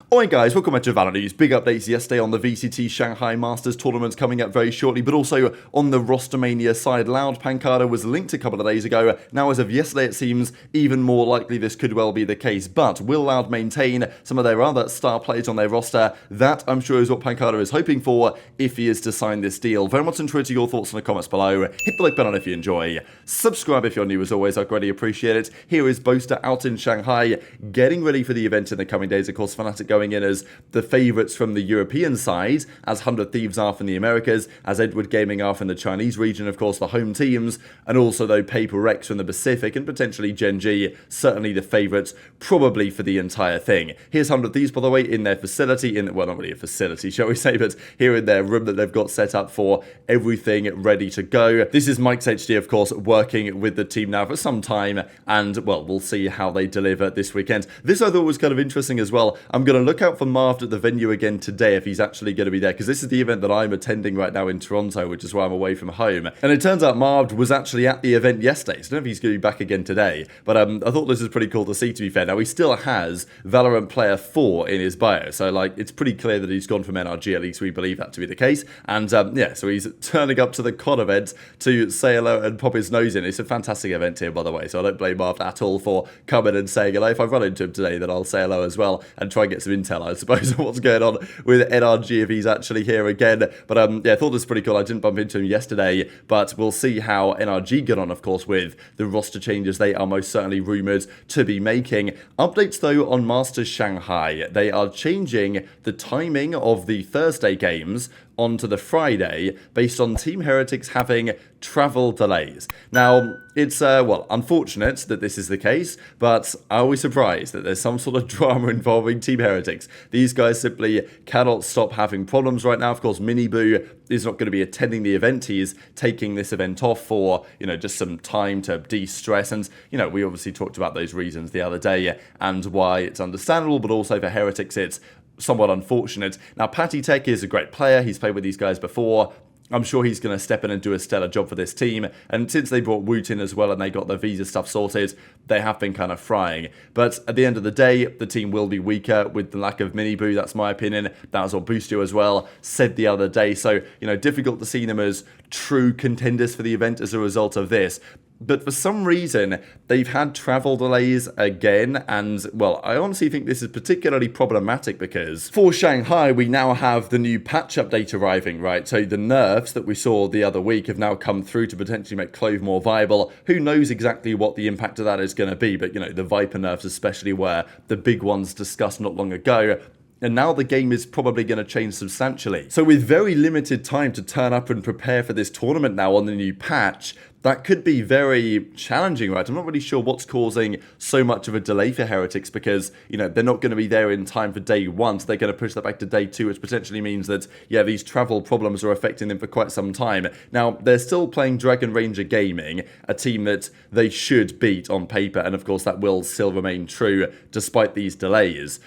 Alright guys, welcome back to VALORANT News. Big updates yesterday on the VCT Shanghai Masters tournaments coming up very shortly, but also on the Rostermania side. Loud pANcada was linked a couple of days ago. Now as of yesterday it seems even more likely this could well be the case, but will Loud maintain some of their other star players on their roster? That I'm sure is what pANcada is hoping for if he is to sign this deal. Very much interested your thoughts in the comments below. Hit the like button if you enjoy. Subscribe if you're new as always, I'd greatly appreciate it. Here is Boaster out in Shanghai, getting ready for the event in the coming days. Of course, Fnatic going in as the favourites from the European side, as 100 Thieves are from the Americas, as Edward Gaming are from the Chinese region, of course, the home teams, and also though pANcada from the Pacific, and potentially Gen.G, certainly the favourites, probably for the entire thing. Here's 100 Thieves, by the way, in their facility, well, not really a facility, shall we say, but here in their room that they've got set up for everything ready to go. This is Mike's HD, of course, working with the team now for some time, and, well, we'll see how they deliver this weekend. This I thought was kind of interesting as well. I'm going to look out for Marved at the venue again today if he's actually going to be there, because this is the event that I'm attending right now in Toronto, which is why I'm away from home. And it turns out Marved was actually at the event yesterday, so I don't know if he's going to be back again today, but I thought this was pretty cool to see, to be fair. Now, he still has Valorant Player 4 in his bio, so, like, it's pretty clear that he's gone from NRG, at least we believe that to be the case. And, yeah, so he's turning up to the COD event to say hello and pop his nose in. It's a fantastic event here, by the way, so I don't blame Marved at all for coming and saying hello. If I run into him today, then I'll say hello as well and try and get some intel, I suppose, on what's going on with NRG if he's actually here again. But yeah, I thought this was pretty cool. I didn't bump into him yesterday, but we'll see how NRG get on, of course, with the roster changes they are most certainly rumoured to be making. Updates, though, on Masters Shanghai. They are changing the timing of the Thursday games onto the Friday based on Team Heretics having travel delays. Now, it's, well, unfortunate that this is the case, but are we surprised that there's some sort of drama involving Team Heretics? These guys simply cannot stop having problems right now. Of course, Miniboo is not going to be attending the event. He's taking this event off for, just some time to de-stress. And, we obviously talked about those reasons the other day and why it's understandable, but also for Heretics, it's somewhat unfortunate. Now, pANcada is a great player. He's played with these guys before. I'm sure he's going to step in and do a stellar job for this team. And since they brought Woot in as well and they got their visa stuff sorted, they have been kind of frying. But at the end of the day, the team will be weaker with the lack of Miniboo. That's my opinion. That was what Boostio as well said the other day. So, difficult to see them as true contenders for the event as a result of this. But for some reason, they've had travel delays again, and, well, I honestly think this is particularly problematic because for Shanghai, we now have the new patch update arriving, right? So the nerfs that we saw the other week have now come through to potentially make Clove more viable. Who knows exactly what the impact of that is going to be, but, the Viper nerfs especially were the big ones discussed not long ago. And now the game is probably going to change substantially. So with very limited time to turn up and prepare for this tournament now on the new patch, that could be very challenging, right? I'm not really sure what's causing so much of a delay for Heretics because, they're not going to be there in time for day one, so they're going to push that back to day two, which potentially means that, yeah, these travel problems are affecting them for quite some time. Now, they're still playing Dragon Ranger Gaming, a team that they should beat on paper, and of course that will still remain true despite these delays.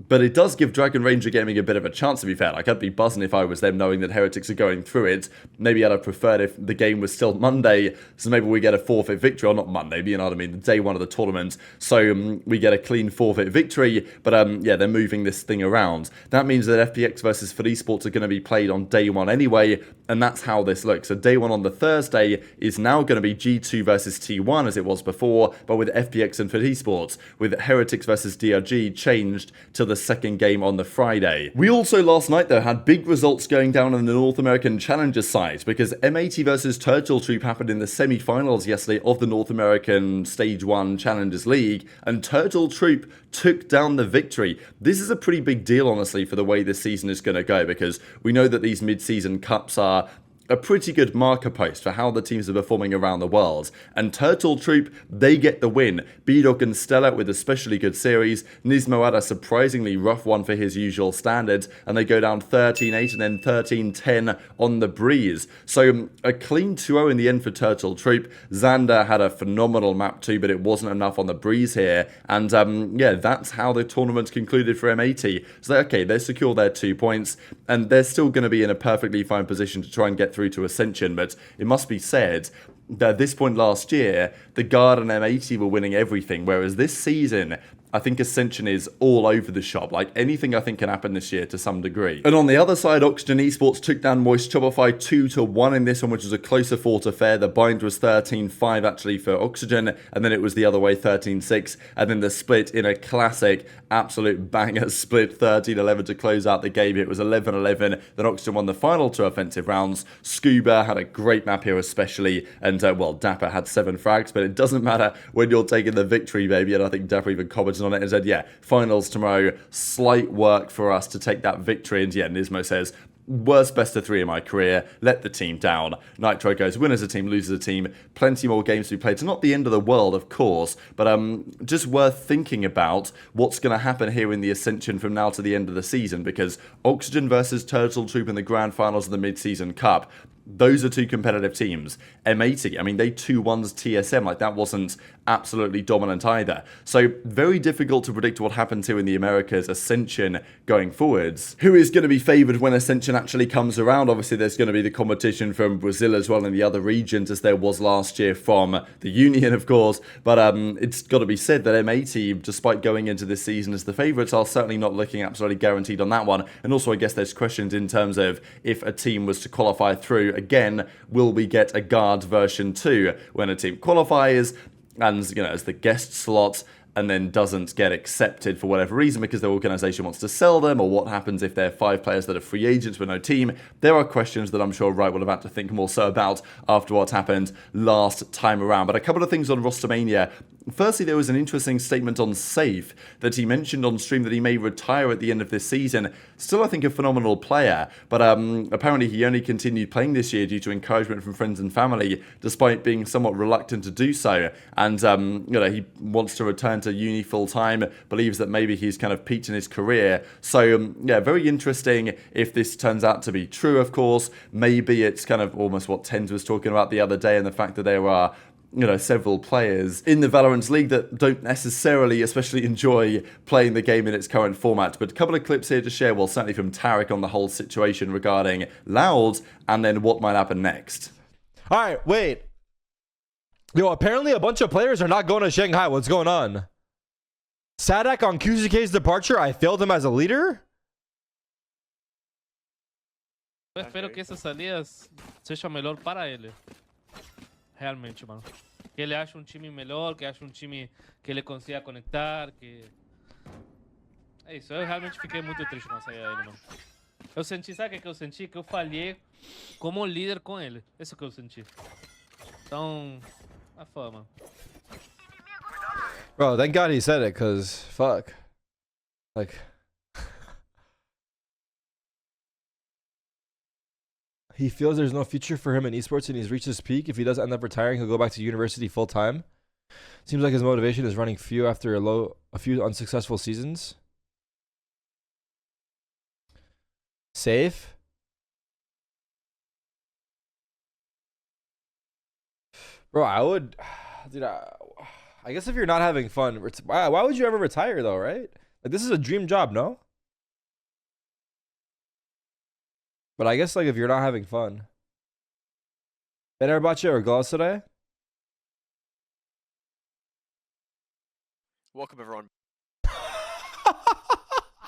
But it does give Dragon Ranger Gaming a bit of a chance, to be fair. Like, I'd be buzzing if I was them knowing that Heretics are going through it. Maybe I'd have preferred if the game was still Monday, so maybe we get a forfeit victory, or not Monday, but you know what I mean, the day one of the tournament. So we get a clean forfeit victory, but yeah, they're moving this thing around. That means that FPX versus FreeSports are going to be played on day one anyway, and that's how this looks. So day one on the Thursday is now going to be G2 versus T1 as it was before, but with FPX and FreeSports, with Heretics versus DRG changed to the second game on the Friday. We also last night though had big results going down on the North American Challengers side because M80 versus Turtle Troop happened in the semi-finals yesterday of the North American Stage 1 Challengers League, and Turtle Troop took down the victory. This is a pretty big deal, honestly, for the way this season is going to go, because we know that these mid-season cups are a pretty good marker post for how the teams are performing around the world. And Turtle Troop, they get the win. B-Dog and Stella with especially good series. Nismo had a surprisingly rough one for his usual standards, and they go down 13-8 and then 13-10 on the breeze. So a clean 2-0 in the end for Turtle Troop. Xander had a phenomenal map too, but it wasn't enough on the breeze here. And yeah, that's how the tournament concluded for M80. So okay, they secure their 2 points, and they're still going to be in a perfectly fine position to try and get through to Ascension, but it must be said that at this point last year, the Guard and M80 were winning everything, whereas this season, I think Ascension is all over the shop. Like, anything I think can happen this year to some degree. And on the other side, Oxygen Esports took down Moist Shopify 2-1 in this one, which was a closer fought affair. The bind was 13-5 actually for Oxygen, and then it was the other way, 13-6. And then the split in a classic, absolute banger split, 13-11 to close out the game. It was 11-11. Then Oxygen won the final 2 offensive rounds. Scuba had a great map here especially, and well, Dapper had 7 frags, but it doesn't matter when you're taking the victory, baby. And I think Dapper even commented on it and said, yeah, finals tomorrow, slight work for us to take that victory. And yeah, Nismo says, worst best of 3 in my career, let the team down. Nitro goes, win as a team, lose as a team. Plenty more games to be played. So not the end of the world, of course, but just worth thinking about what's going to happen here in the Ascension from now to the end of the season, because Oxygen versus Turtle Troop in the grand finals of the mid-season cup, those are 2 competitive teams. M80, I mean, they 2-1's TSM. Like, that wasn't absolutely dominant either. So, very difficult to predict what happens here in the Americas Ascension going forwards. Who is going to be favoured when Ascension actually comes around? Obviously, there's going to be the competition from Brazil as well in the other regions, as there was last year from the Union, of course. But it's got to be said that M80, despite going into this season as the favourites, are certainly not looking absolutely guaranteed on that one. And also, I guess there's questions in terms of if a team was to qualify through. Again, will we get a guard version 2 when a team qualifies and, you know, as the guest slot, and then doesn't get accepted for whatever reason because their organisation wants to sell them, or what happens if they're 5 players that are free agents with no team? There are questions that I'm sure Wright will have had to think more so about after what happened last time around. But a couple of things on Rostermania. Firstly, there was an interesting statement on Safe that he mentioned on stream that he may retire at the end of this season. Still, I think, a phenomenal player, but apparently he only continued playing this year due to encouragement from friends and family, despite being somewhat reluctant to do so. And, you know, he wants to return to uni full-time, believes that maybe he's kind of peaked in his career. So, yeah, very interesting if this turns out to be true, of course. Maybe it's kind of almost what Tens was talking about the other day, and the fact that there are, you know, several players in the Valorant League that don't necessarily especially enjoy playing the game in its current format. But a couple of clips here to share, well, certainly from Tarek on the whole situation regarding Loud, and then what might happen next. All right, wait. Yo, apparently a bunch of players are not going to Shanghai. What's going on? Sadak on QCK's departure, I failed him as a leader? Eu espero que essas salidas seja melhor para ele. Realmente, mano. Que ele ache time melhor, que ache time que ele consiga conectar, que... É isso, eu realmente fiquei muito triste com a saída dele, mano. Eu senti, sabe o que eu senti? Que eu falhei como líder com ele. Isso que eu senti. Então, a fama. Bro, thank God he said it, cause fuck. Like... He feels there's no future for him in esports and he's reached his peak. If he does end up retiring, he'll go back to university full time. Seems like his motivation is running few after a few unsuccessful seasons. Safe. Bro, I would, dude, I guess if you're not having fun, why would you ever retire though, right? Like, this is a dream job, no? But I guess, like, if you're not having fun. Fenerbahce or Galatasaray? Welcome, everyone.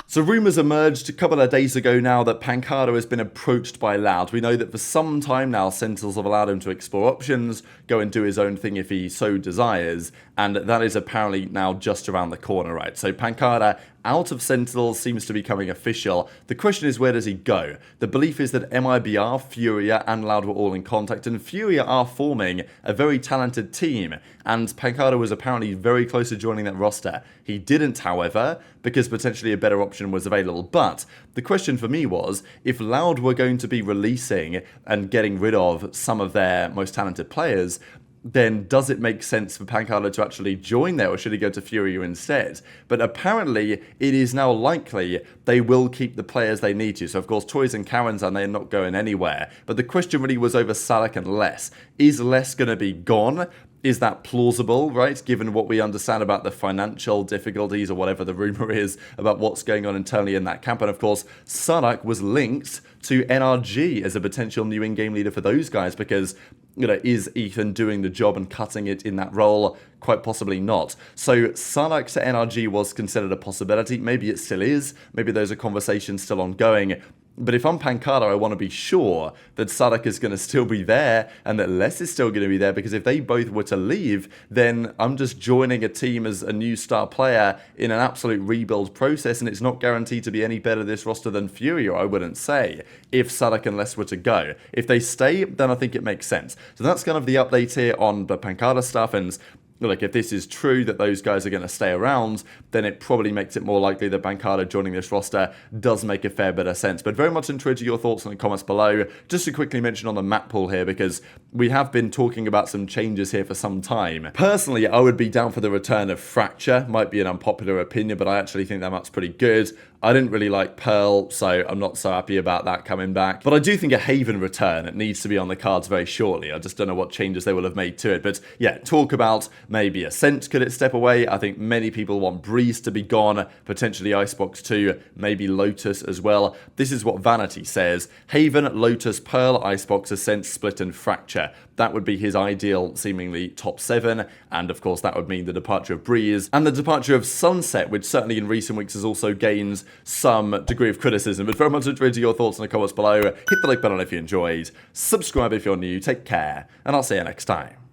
So rumours emerged a couple of days ago now that pANcada has been approached by Loud. We know that for some time now, Sentinels have allowed him to explore options, go and do his own thing if he so desires, and that is apparently now just around the corner, right? So pANcada out of Sentinels seems to be becoming official. The question is, where does he go? The belief is that MIBR, Furia, and Loud were all in contact, and Furia are forming a very talented team, and pANcada was apparently very close to joining that roster. He didn't, however, because potentially a better option was available. But the question for me was, if Loud were going to be releasing and getting rid of some of their most talented players, then does it make sense for pANcada to actually join there, or should he go to Furia instead? But apparently, it is now likely they will keep the players they need to. So, of course, Toys and Karens, and they're not going anywhere. But the question really was over Salak and Les. Is Les going to be gone? Is that plausible, right? Given what we understand about the financial difficulties, or whatever the rumor is about what's going on internally in that camp. And of course, Sadak was linked to NRG as a potential new in-game leader for those guys, because is Ethan doing the job and cutting it in that role? Quite possibly not. So Sadak to NRG was considered a possibility. Maybe it still is. Maybe those are conversations still ongoing. But if I'm pANcada, I want to be sure that Sadak is going to still be there and that Les is still going to be there, because if they both were to leave, then I'm just joining a team as a new star player in an absolute rebuild process, and it's not guaranteed to be any better this roster than Furio, I wouldn't say, if Sadak and Les were to go. If they stay, then I think it makes sense. So that's kind of the update here on the pANcada stuff, and look, if this is true that those guys are going to stay around, then it probably makes it more likely that pANcada joining this roster does make a fair bit of sense. But very much interested in your thoughts in the comments below. Just to quickly mention on the map pool here, because we have been talking about some changes here for some time. Personally, I would be down for the return of Fracture. Might be an unpopular opinion, but I actually think that map's pretty good. I didn't really like Pearl, so I'm not so happy about that coming back. But I do think a Haven return, it needs to be on the cards very shortly. I just don't know what changes they will have made to it. But yeah, talk about maybe Ascent, could it step away? I think many people want Breeze to be gone, potentially Icebox 2, maybe Lotus as well. This is what Vanity says. Haven, Lotus, Pearl, Icebox, Ascent, Split and Fracture. That would be his ideal, seemingly, top 7. And of course, that would mean the departure of Breeze and the departure of Sunset, which certainly in recent weeks has also gained some degree of criticism. But very much interested in your thoughts in the comments below. Hit the like button if you enjoyed. Subscribe if you're new. Take care. And I'll see you next time.